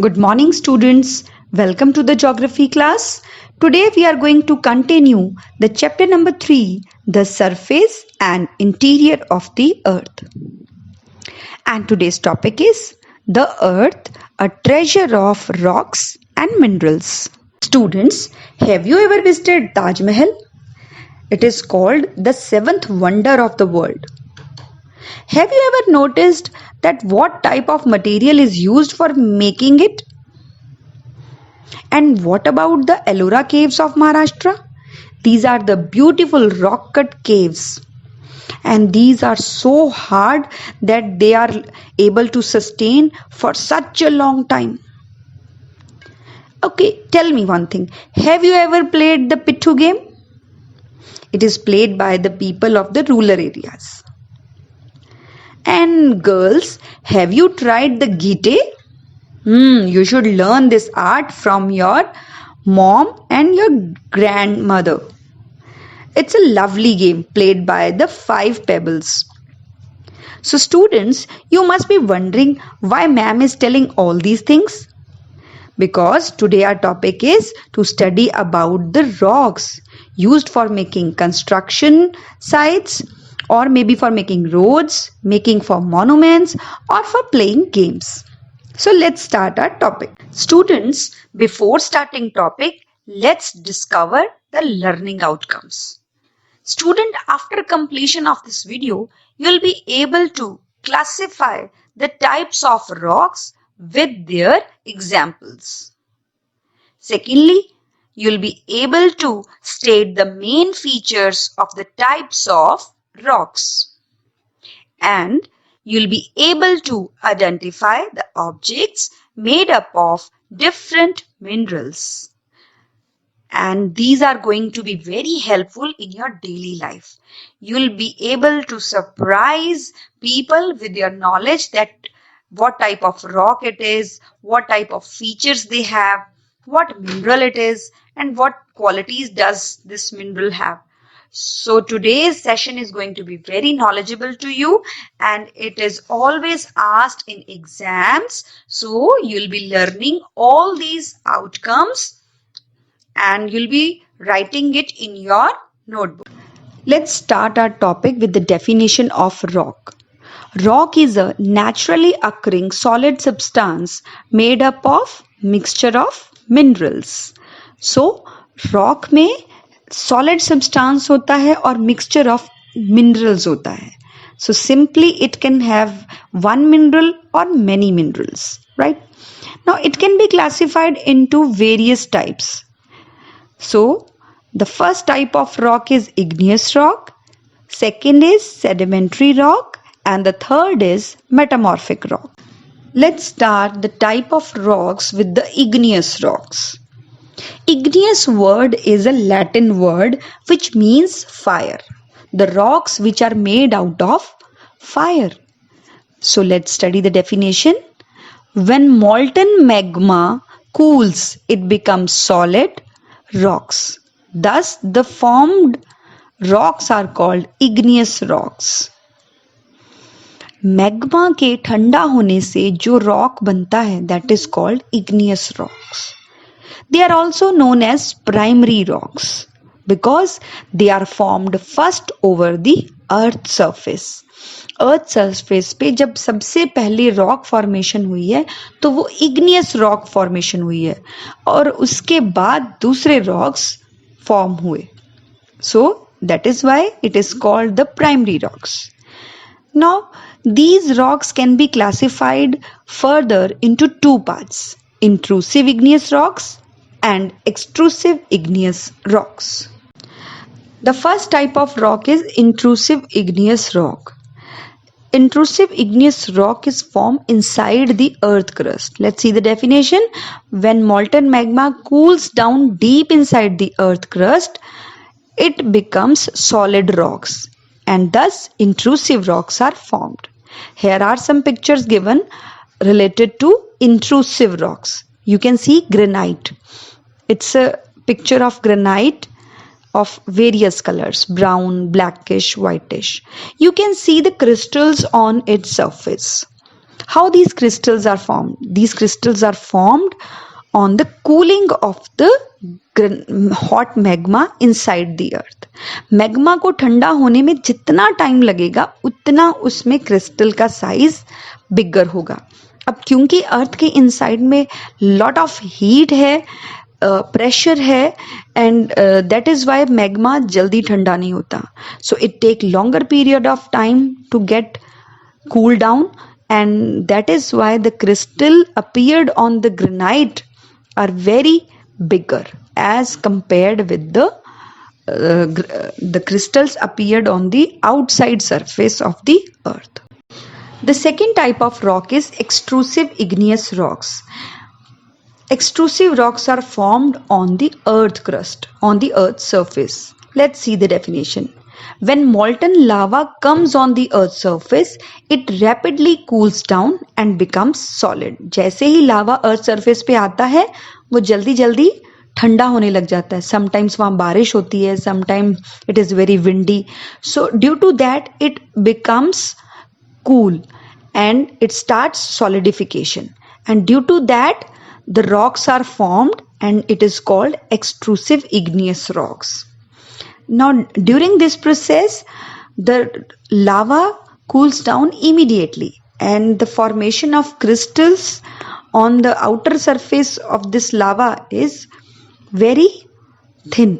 Good morning, students. Welcome to the geography class. Today we are going to continue the chapter number 3, the surface and interior of the earth. And today's topic is the earth, a treasure of rocks and minerals. Students, have you ever visited Taj Mahal? It is called the seventh wonder of the world. Have you ever noticed that what type of material is used for making it? And what about the Ellora caves of Maharashtra? These are the beautiful rock cut caves. And these are so hard that they are able to sustain for such a long time. Okay, tell me one thing. Have you ever played the Pittu game? It is played by the people of the rural areas. And girls, have you tried the Gite? You should learn this art from your mom and your grandmother. It's a lovely game played by the 5 pebbles. So students, you must be wondering why ma'am is telling all these things. Because today our topic is to study about the rocks used for making construction sites or maybe for making roads, making for monuments or for playing games. So let's start our topic. Students, before starting topic, let's discover the learning outcomes. Student, after completion of this video, you'll be able to classify the types of rocks with their examples. Secondly, you'll be able to state the main features of the types of rocks. And you'll be able to identify the objects made up of different minerals. And these are going to be very helpful in your daily life. You'll be able to surprise people with your knowledge that what type of rock it is, what type of features they have, what mineral it is, and what qualities does this mineral have. So today's session is going to be very knowledgeable to you and it is always asked in exams. So you'll be learning all these outcomes and you'll be writing it in your notebook. Let's start our topic with the definition of rock. Rock is a naturally occurring solid substance made up of mixture of minerals. So rock में solid substance होता है और mixture of minerals होता है. So simply it can have one mineral or many minerals, right? Now it can be classified into various types. So the first type of rock is igneous rock, second is sedimentary rock, and the third is metamorphic rock. Let's start the type of rocks with the igneous rocks. Igneous word is a Latin word which means fire. The rocks which are made out of fire. So let's study the definition. When molten magma cools, it becomes solid rocks. Thus, the formed rocks are called igneous rocks. Magma के ठंडा होने से जो rock बनता है that is called igneous rocks. They are also known as primary rocks because they are formed first over the earth surface. Earth surface पे जब सबसे पहले रॉक फॉर्मेशन हुई है तो वो इग्नियस रॉक फॉर्मेशन हुई है और उसके बाद दूसरे रॉक्स फॉर्म हुए. So that is why it is called the primary rocks. Now these rocks can be classified further into two parts: intrusive igneous rocks and extrusive igneous rocks. The first type of rock is intrusive igneous rock. Intrusive igneous rock is formed inside the earth crust. Let's see the definition. When molten magma cools down deep inside the earth crust, it becomes solid rocks and thus intrusive rocks are formed. Here are some pictures given related to intrusive rocks. You can see granite. It's a picture of granite of various colors: brown, blackish, whitish. You can see the crystals on its surface. How these crystals are formed? These crystals are formed on the cooling of the hot magma inside the earth. Magma को ठंडा होने में जितना time लगेगा उतना उसमें crystal का size बिगर होगा. अब क्योंकि अर्थ के इनसाइड में लॉट ऑफ हीट है, प्रेशर है, and that is why magma जल्दी ठंडा नहीं होता. So it take longer period of time to get cool down, and that is why the crystal appeared on the granite are very bigger as compared with the crystals appeared on the outside surface of the earth. The second type of rock is extrusive igneous rocks. Extrusive rocks are formed on the earth crust, on the earth's surface. Let's see the definition. When molten lava comes on the earth's surface, it rapidly cools down and becomes solid. जैसे ही लावा earth surface पे आता है वो जल्दी जल्दी ठंडा होने लग जाता है. समटाइम्स वहाँ बारिश होती है, sometimes it is very windy. So due to that it becomes cool and it starts solidification, and due to that the rocks are formed and it is called extrusive igneous rocks. Now during this process the lava cools down immediately and the formation of crystals on the outer surface of this lava is very thin.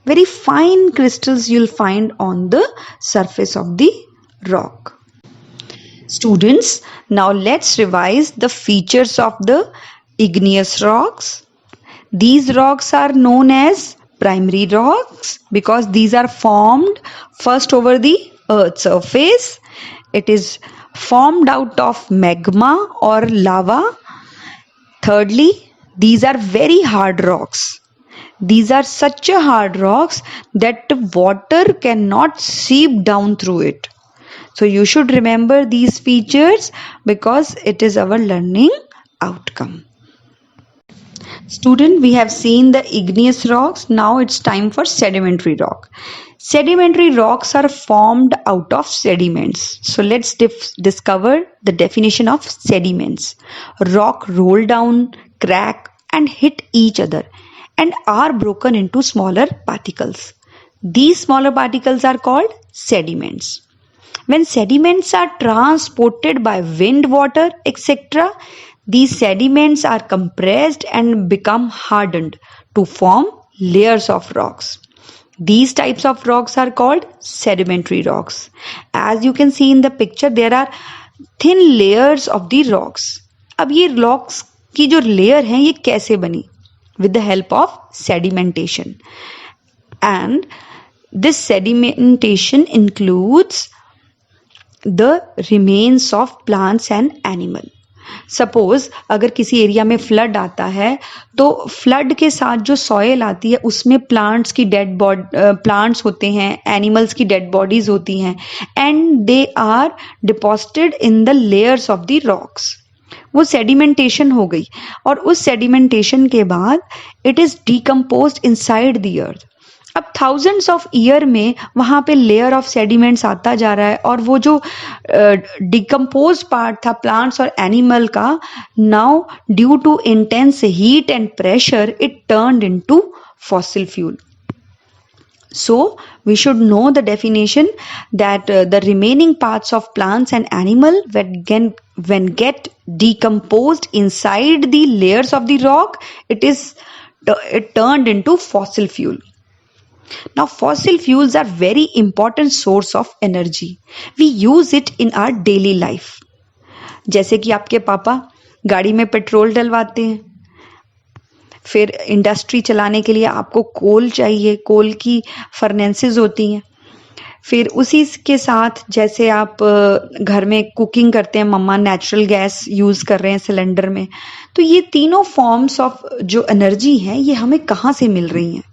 Very fine crystals you'll find on the surface of the rock. Students, now let's revise the features of the igneous rocks. These rocks are known as primary rocks because these are formed first over the earth's surface. It is formed out of magma or lava. Thirdly, these are very hard rocks. These are such a hard rocks that water cannot seep down through it. So you should remember these features because it is our learning outcome. Student, we have seen the igneous rocks. Now it's time for sedimentary rock. Sedimentary rocks are formed out of sediments. So let's discover the definition of sediments. Rock roll down, crack and hit each other and are broken into smaller particles. These smaller particles are called sediments. When sediments are transported by wind, water, etc., these sediments are compressed and become hardened to form layers of rocks. These types of rocks are called sedimentary rocks. As you can see in the picture, there are thin layers of the rocks. अब ये rocks की जो layer हैं ये कैसे बनी? With the help of sedimentation. And this sedimentation includes the remains of plants and animal. Suppose अगर किसी एरिया में फ्लड आता है तो फ्लड के साथ जो सॉयल आती है उसमें प्लांट्स की डेड प्लांट्स होते हैं, एनिमल्स की डेड बॉडीज होती हैं, and they are deposited in the layers of the rocks. वो सेडिमेंटेशन हो गई और उस सेडिमेंटेशन के बाद it is decomposed inside the earth. अब थाउजेंड्स ऑफ ईयर में वहां पे लेयर ऑफ सेडिमेंट्स आता जा रहा है और वो जो डिकम्पोज पार्ट था प्लांट्स और एनिमल का, now due to intense heat and pressure it turned into fossil fuel. So we should know the definition that the remaining parts of plants and animal when get decomposed inside the layers of the rock, it turned into fossil fuel. Now fossil fuels are very important source of energy. We use it in our daily life. जैसे कि आपके पापा गाड़ी में petrol डलवाते हैं, फिर industry चलाने के लिए आपको कोल चाहिए, कोल की फर्नेसेस होती हैं, फिर उसी के साथ जैसे आप घर में कुकिंग करते हैं, मम्मा नेचुरल गैस यूज़ कर रहे हैं सिलेंडर में. तो ये तीनों फॉर्म्स ऑफ जो एनर्जी हैं ये हमें कहाँ से मिल रही हैं?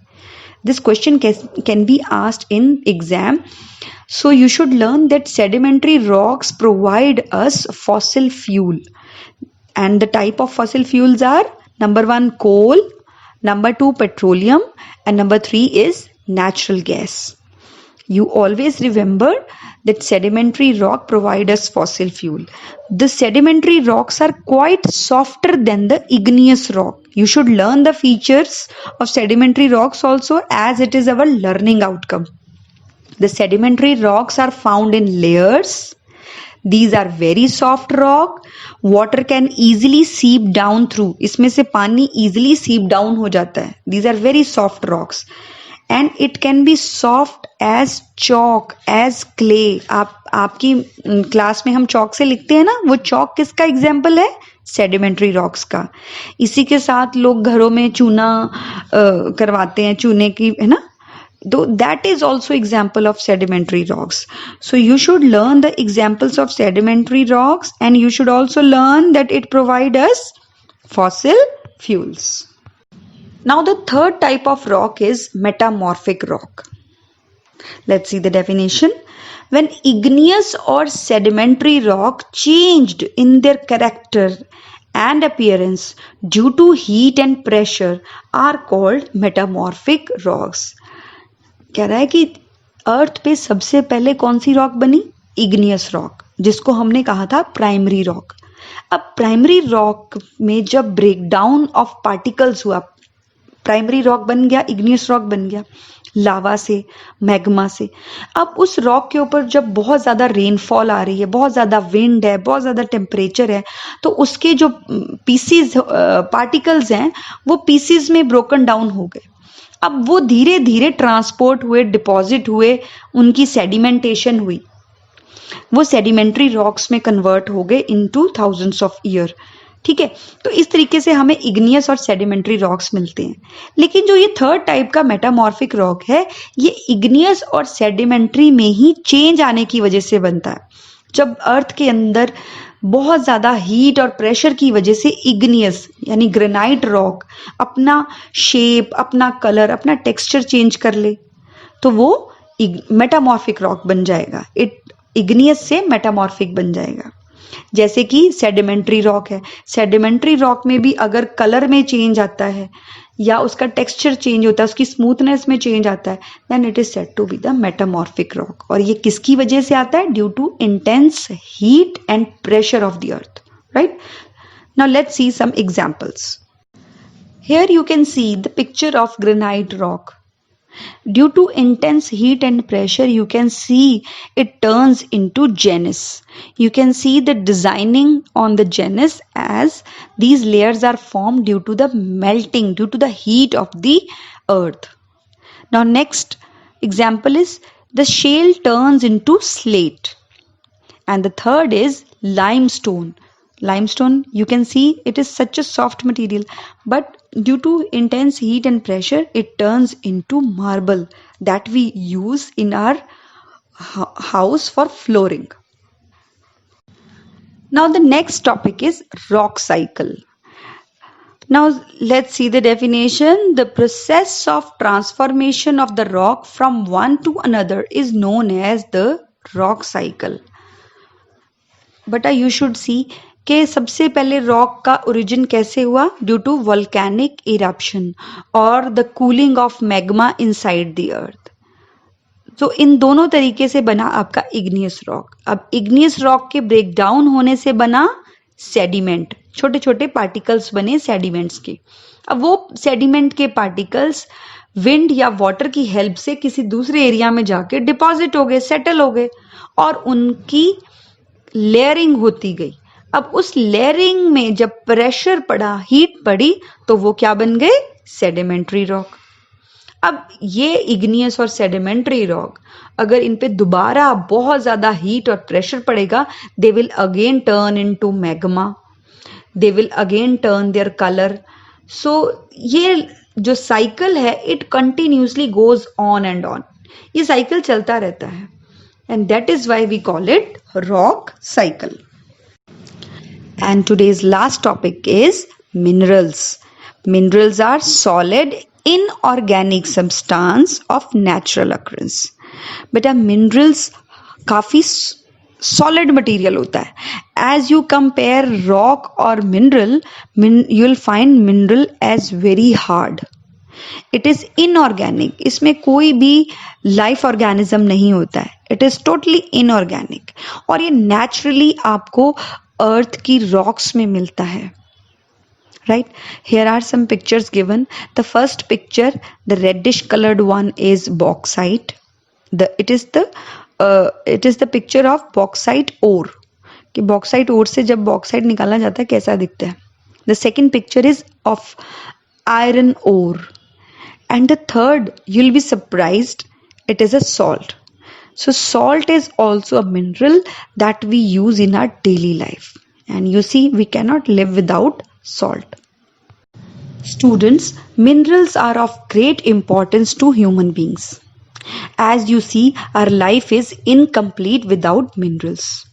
This question can be asked in exam. So you should learn that sedimentary rocks provide us fossil fuel. And the type of fossil fuels are number 1 coal, number 2 petroleum, and number 3 is natural gas. You always remember that sedimentary rock provide us fossil fuel. The sedimentary rocks are quite softer than the igneous rock. You should learn the features of sedimentary rocks also, as it is our learning outcome. The sedimentary rocks are found in layers. These are very soft rock. Water can easily seep down through. इसमें से पानी easily seep down हो जाता है. These are very soft rocks. And it can be soft as chalk, as clay. आपकी class में हम चौक से लिखते हैं ना, वो चौक किसका एग्जाम्पल है? सेडिमेंट्री रॉक्स का. इसी के साथ लोग घरों में चूना करवाते हैं, चूने की, है ना. Though that is also example of sedimentary rocks. So you should learn the examples of sedimentary rocks, and you should also learn that it provide us fossil fuels. Now the third type of rock is metamorphic rock. Let's see the definition. When igneous or sedimentary rock changed in their character and appearance due to heat and pressure are called metamorphic rocks. कह रहा है कि अर्थ पे सबसे पहले कौन सी rock बनी? Igneous rock, जिसको हमने कहा था प्राइमरी रॉक. अब प्राइमरी रॉक में जब ब्रेकडाउन ऑफ पार्टिकल्स हुआ, प्राइमरी रॉक बन गया, इग्नियस रॉक बन गया लावा से, मैग्मा से. अब उस रॉक के ऊपर जब बहुत ज्यादा रेनफॉल आ रही है, बहुत ज्यादा विंड है, बहुत ज्यादा टेम्परेचर है, तो उसके जो पीसीज पार्टिकल्स हैं वो पीसीज में ब्रोकन डाउन हो गए. अब वो धीरे धीरे ट्रांसपोर्ट हुए, डिपॉजिट हुए, उनकी सेडिमेंटेशन हुई, वो सेडिमेंट्री रॉक्स में कन्वर्ट हो गए इनटू थाउजेंड्स ऑफ ईयर. ठीक है, तो इस तरीके से हमें इग्नियस और सेडिमेंट्री रॉक्स मिलते हैं. लेकिन जो ये थर्ड टाइप का मेटामॉर्फिक रॉक है, ये इग्नियस और सेडिमेंट्री में ही चेंज आने की वजह से बनता है. जब अर्थ के अंदर बहुत ज्यादा हीट और प्रेशर की वजह से इग्नियस यानी ग्रेनाइट रॉक अपना शेप, अपना कलर, अपना टेक्सचर चेंज कर ले, तो वो मेटामॉर्फिक रॉक बन जाएगा. इग्नियस से मेटामॉर्फिक बन जाएगा. जैसे कि सेडिमेंट्री रॉक है, सेडिमेंट्री रॉक में भी अगर कलर में चेंज आता है या उसका टेक्सचर चेंज होता है, उसकी स्मूथनेस में चेंज आता है, then it is said to be the metamorphic rock. और ये किसकी वजह से आता है? Due to intense heat and pressure of the earth. Right, now let's see some examples. Here you can see the picture of granite rock. Due to intense heat and pressure, you can see it turns into gneis. You can see the designing on the gneis as these layers are formed due to the melting, due to the heat of the earth. Now next example is the shale turns into slate. And the third is limestone. Limestone, you can see it is such a soft material, but due to intense heat and pressure, it turns into marble that we use in our house for flooring. Now the next topic is rock cycle. Now let's see the definition. The process of transformation of the rock from one to another is known as the rock cycle. But you should see कि सबसे पहले rock का origin कैसे हुआ? Due to volcanic eruption और the cooling of magma inside the अर्थ. तो इन दोनों तरीके से बना आपका इग्नियस रॉक. अब इग्नियस रॉक के ब्रेक डाउन होने से बना सेडिमेंट, छोटे छोटे पार्टिकल्स बने सेडिमेंट्स के. अब वो सेडिमेंट के पार्टिकल्स विंड या वाटर की हेल्प से किसी दूसरे एरिया में जाके डिपॉजिट हो गए, सेटल हो गए, और उनकी लेयरिंग होती गई. अब उस लेयरिंग में जब प्रेशर पड़ा, हीट पड़ी, तो वो क्या बन गए? Sedimentary rock. अब ये इग्नियस और सेडिमेंट्री रॉक अगर इन पे दोबारा बहुत ज्यादा हीट और प्रेशर पड़ेगा, they will again turn into magma, they will again turn their colour. So ये जो साइकिल है, it continuously goes on and on. ये साइकिल चलता रहता है, and that is why we call it rock cycle. And today's last topic is minerals. Minerals are solid inorganic substance of natural occurrence. बेटा minerals काफी solid material होता है. As you compare rock or mineral, you will find mineral as very hard. It is inorganic, इसमें कोई भी life organism नहीं होता है, इट इज टोटली इनऑर्गेनिक, और ये नेचुरली आपको अर्थ की रॉक्स में मिलता है. Right, here are some pictures given. The first picture, the reddish colored one is bauxite. It is the picture of bauxite ore, कि bauxite ore से जब bauxite निकाला जाता है कैसा दिखता है. The second picture is of iron ore, and the third, you'll be surprised, it is a salt. So salt is also a mineral that we use in our daily life, and you see we cannot live without salt. Students, minerals are of great importance to human beings. As you see, our life is incomplete without minerals.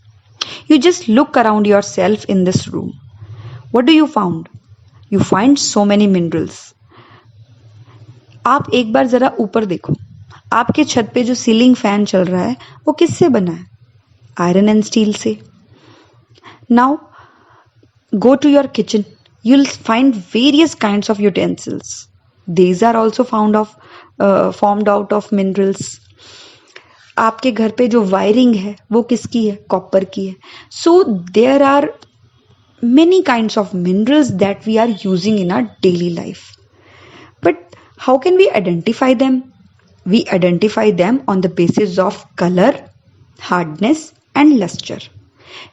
You just look around yourself in this room. What do you find? You find so many minerals. आप एक बार जरा ऊपर देखो, आपके छत पे जो ceiling fan चल रहा है वो किससे बना है? आयरन एंड स्टील से. Now go to your kitchen. You'll find various kinds of utensils. These are also formed out of minerals. आपके घर पे जो वायरिंग है वो किसकी है? कॉपर की है. So there are many kinds of minerals that we are using in our daily life. But how can we identify them? We identify them on the basis of color, hardness, and luster.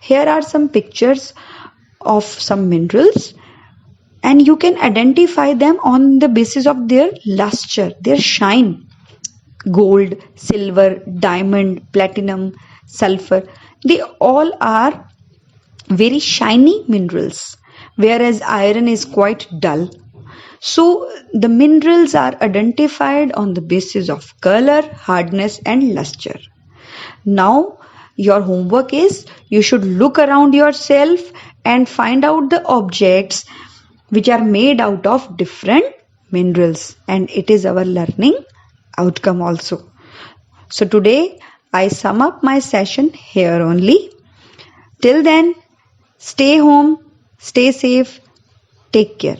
Here are some pictures of some minerals, and you can identify them on the basis of their luster, their shine. Gold, silver, diamond, platinum, sulfur, they all are very shiny minerals, whereas iron is quite dull. So the minerals are identified on the basis of color, hardness, and luster. Now your homework is, you should look around yourself and find out the objects which are made out of different minerals, and it is our learning outcome also. So today I sum up my session here only. Till then, stay home, stay safe, take care.